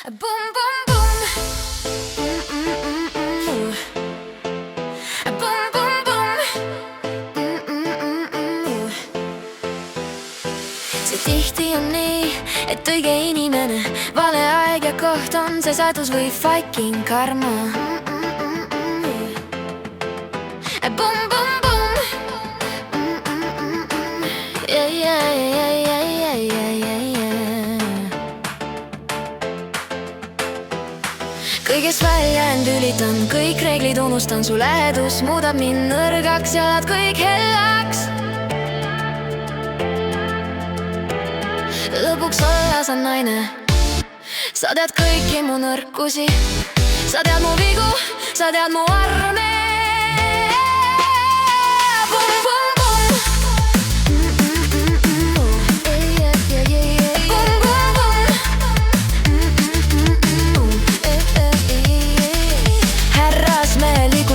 Boom, boom, boom. Boom, boom, boom. See tihti on nii, et õige inimene, vale aeg ja koht on see sadus või fucking karma. Boom, boom, boom. Yeah, yeah, yeah, yeah, yeah, yeah, yeah. Kõigest välja end ülitan, kõik reeglid unustan, su lähedus muudab mind nõrgaks, jalad kõik hellaks. Lõpuks olla sa naine, sa tead kõiki mu nõrkusi, sa tead mu vigu, sa tead mu arme.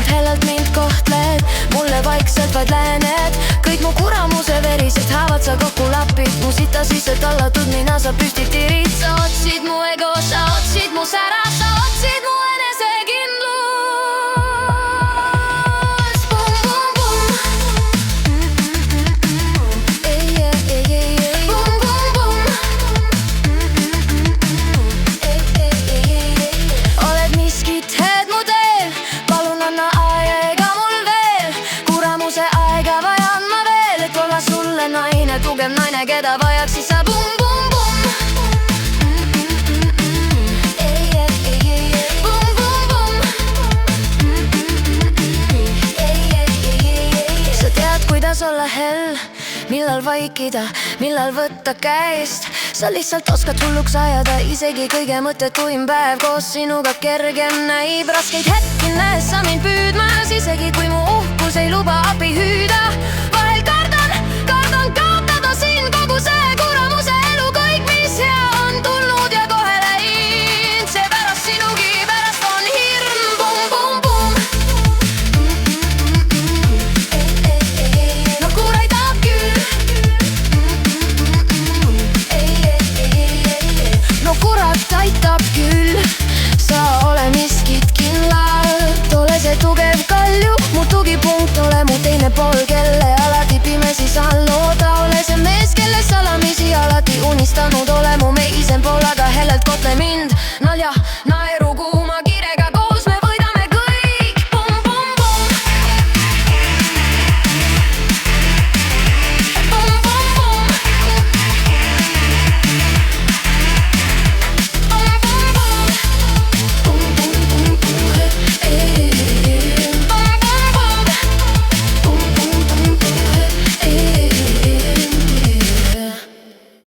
Hellalt mind kohtled, mulle vaikselt vaid lähened, kõik mu kuramuse verised haavad sa kokku lapid, mu sita sisse tallatud nina sa püsti tirid, sa otsid mu ego, sa otsid mu sära, sa otsid mu enesekindlus. Boom, boom, boom. Boom, boom, boom. Oled miskit head mu teel, palun anna aega mul veel, kuramuse aega vajan ma veel, et olla sulle naine, tugev naine, keda vajaks siis sa. Boom, boom, boom. Boom, boom, boom. Sa tead, kuidas olla hell, millal vaikida, millal võtta käest, sa lihtsalt oskad hulluks ajada, isegi kõige mõttetuim päev koos sinuga kergem näib. Raskeid hetki näes sa mind püüdmas, isegi kui mu uhkus ei luba abi hüüda. Vahel kardan kaotada siin kogu see kuramuse elu, kõik mis hea on tulnud ja kohe läinud, seepärast sinugi pärast on hirm. Boom, boom, boom. No kuur aitab küll. No kurat aitab küll, sa ole miskit kindlalt, ole see tugev kalju, mu tugipunkt, ole mu teine pool, kelle alati pimesi saan loota, ole see mees, kelle salamisi alati unistanud, ole mu meisem pool, aga hellelt kotle mind, nalja